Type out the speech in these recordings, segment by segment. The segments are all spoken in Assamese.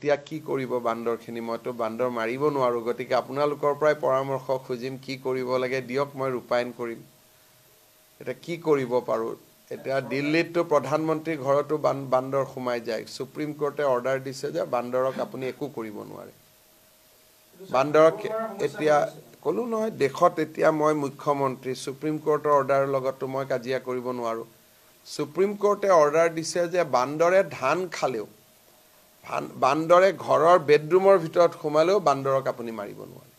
এতিয়া কি কৰিব বান্দৰখিনি মইতো বান্দৰ মাৰিব নোৱাৰো গতিকে আপোনালোকৰ পৰাই পৰামৰ্শ খুজিম কি কৰিব লাগে দিয়ক মই ৰূপায়ণ কৰিম এটা কি কৰিব পাৰো এতিয়া দিল্লীতটো প্ৰধানমন্ত্ৰীৰ ঘৰতো বান্দৰ সোমাই যায় সুপ্ৰিম কোৰ্টে অৰ্ডাৰ দিছে যে বান্দৰক আপুনি একো কৰিব নোৱাৰে বান্দৰক এতিয়া কলো নহয় দেশত এতিয়া মই মুখ্যমন্ত্ৰী সুপ্ৰিম কোৰ্টৰ অৰ্ডাৰৰ লগতো মই কাজিয়া কৰিব নোৱাৰো সুপ্ৰিম কোৰ্টে অৰ্ডাৰ দিছে যে বান্দৰে ধান খালেও বান্দৰে ঘৰৰ বেডৰুমৰ ভিতৰত সোমালেও বান্দৰক আপুনি মাৰিব নোৱাৰে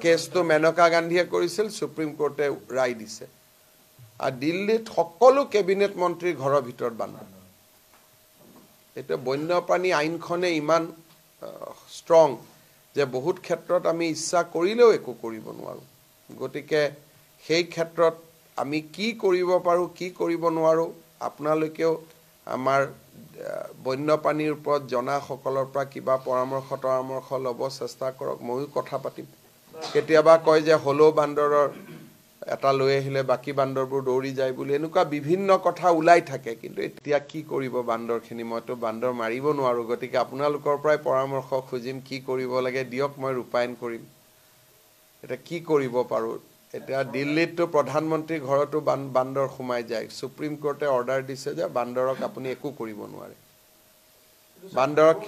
কেছটো মেনকা গান্ধীয়ে কৰিছিল সুপ্ৰিম কোৰ্টে ৰায় দিছে আৰু দিল্লীত সকলো কেবিনেট মন্ত্ৰীৰ ঘৰৰ ভিতৰত বান্দৰ এটা বন্যপ্ৰাণী আইনখনে ইমান ষ্ট্ৰং যে বহুত ক্ষেত্ৰত আমি ইচ্ছা কৰিলেও একো কৰিব নোৱাৰো গতিকে সেই ক্ষেত্ৰত আমি কি কৰিব পাৰো কি কৰিব নোৱাৰো আপোনালোকেও আমাৰ বন্যপ্ৰাণীৰ ওপৰত জনা সকলৰ পৰা কিবা পৰামৰ্শ ল'ব চেষ্টা কৰক ময়ো কথা পাতিম কেতিয়াবা কয় যে হলো বান্দৰৰ এটা লৈ আহিলে বাকি বান্দৰবোৰ দৌৰি যায় বুলি এনেকুৱা বিভিন্ন কথা ওলাই থাকে কিন্তু এতিয়া কি কৰিব বান্দৰখিনি মইতো বান্দৰ মাৰিব নোৱাৰো গতিকে আপোনালোকৰ পৰাই পৰামৰ্শ খুজিম কি কৰিব লাগে দিয়ক মই ৰূপায়ণ কৰিম এটা কি কৰিব পাৰো এতিয়া দিল্লীতটো প্ৰধানমন্ত্ৰীৰ ঘৰতো বান্দৰ সোমাই যায় সুপ্ৰিম কোৰ্টে অৰ্ডাৰ দিছে যে বান্দৰক আপুনি একো কৰিব নোৱাৰে বান্দৰক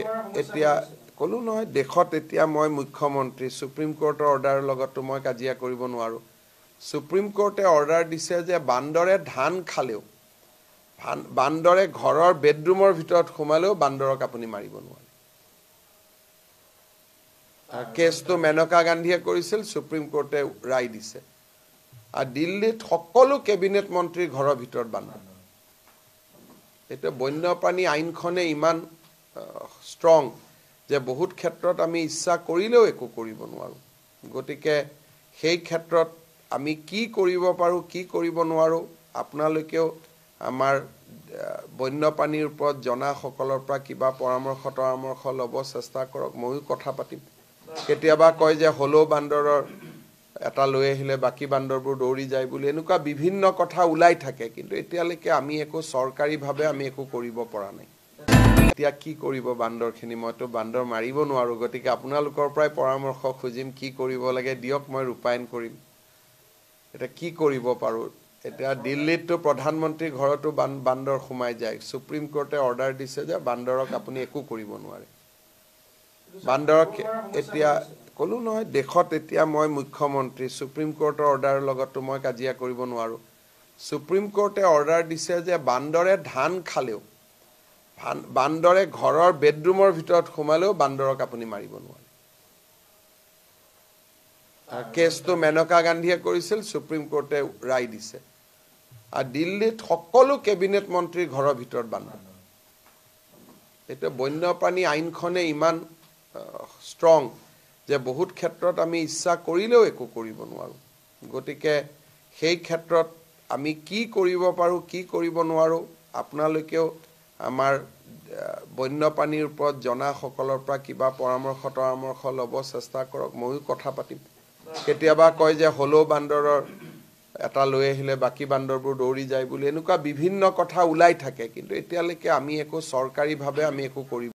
এতিয়া কলো নহয় দেশত এতিয়া মই মুখ্যমন্ত্ৰী সুপ্ৰিম কোৰ্টৰ অৰ্ডাৰৰ লগতো মই কাজিয়া কৰিব নোৱাৰো সুপ্ৰিম কোৰ্টে অৰ্ডাৰ দিছে যে বান্দৰে ধান খালেও বান্দৰে ঘৰৰ বেডৰুমৰ ভিতৰত সোমালেও বান্দৰক আপুনি মাৰিব নোৱাৰে কেছটো মেনকা গান্ধীয়ে কৰিছিল সুপ্ৰিম কোৰ্টে ৰায় দিছে আৰু দিল্লীত সকলো কেবিনেট মন্ত্ৰীৰ ঘৰৰ ভিতৰত বান্দৰ এটা বন্যপ্ৰাণী আইনখনে ইমান ষ্ট্ৰং যে বহুত ক্ষেত্ৰত আমি ইচ্ছা কৰিলেও একো কৰিব নোৱাৰো গতিকে সেই ক্ষেত্ৰত আমি কি কৰিব পাৰো কি কৰিব নোৱাৰো আপোনালোকেও আমাৰ বন্যপ্ৰাণীৰ ওপৰত জনা সকলৰ পৰা কিবা পৰামৰ্শ ল'ব চেষ্টা কৰক ময়ো কথা পাতিম কেতিয়াবা কয় যে হলো বান্দৰৰ এটা লৈ আহিলে বাকি বান্দৰবোৰ দৌৰি যায় বুলি এনেকুৱা বিভিন্ন কথা ওলাই থাকে কিন্তু এতিয়ালৈকে আমি একো চৰকাৰীভাৱে আমি একো কৰিব পৰা নাই এতিয়া কি কৰিব বান্দৰখিনি মইতো বান্দৰ মাৰিব নোৱাৰো গতিকে আপোনালোকৰ পৰাই পৰামৰ্শ খুজিম কি কৰিব লাগে দিয়ক মই ৰূপায়ণ কৰিম এটা কি কৰিব পাৰো এতিয়া দিল্লীতটো প্ৰধানমন্ত্ৰীৰ ঘৰতো বান্দৰ সোমাই যায় সুপ্ৰিম কোৰ্টে অৰ্ডাৰ দিছে যে বান্দৰক আপুনি একো কৰিব নোৱাৰে বান্দৰক এতিয়া কলো নহয় দেশত এতিয়া মই মুখ্যমন্ত্ৰী সুপ্ৰিম কোৰ্টৰ অৰ্ডাৰৰ লগতো মই কাজিয়া কৰিব নোৱাৰো সুপ্ৰিম কোৰ্টে অৰ্ডাৰ দিছে যে বান্দৰে ধান খালেও বান্দৰে ঘৰৰ বেডৰুমৰ ভিতৰত সোমালেও বান্দৰক আপুনি মাৰিব নোৱাৰে কেছটো মেনকা গান্ধীয়ে কৰিছিল সুপ্ৰিম কোৰ্টে ৰায় দিছে আৰু দিল্লীত সকলো কেবিনেট মন্ত্ৰীৰ ঘৰৰ ভিতৰত বান্দৰ এটা বন্যপ্ৰাণী আইনখনে ইমান ষ্ট্ৰং যে বহুত ক্ষেত্ৰত আমি ইচ্ছা কৰিলেও একো কৰিব নোৱাৰো গতিকে সেই ক্ষেত্ৰত আমি কি কৰিব পাৰো কি কৰিব নোৱাৰো আপোনালোকেও আমাৰ বন্যপ্ৰাণীৰ ওপৰত জনা সকলৰ পৰা কিবা পৰামৰ্শ ল'ব চেষ্টা কৰক ময়ো কথা পাতিম কেতিয়াবা কয় যে হলো বান্দৰৰ এটা লৈ আহিলে বাকি বান্দৰবোৰ দৌৰি যায় বুলি এনেকুৱা বিভিন্ন কথা ওলাই থাকে কিন্তু এতিয়ালৈকে আমি একো চৰকাৰীভাৱে আমি একো কৰিব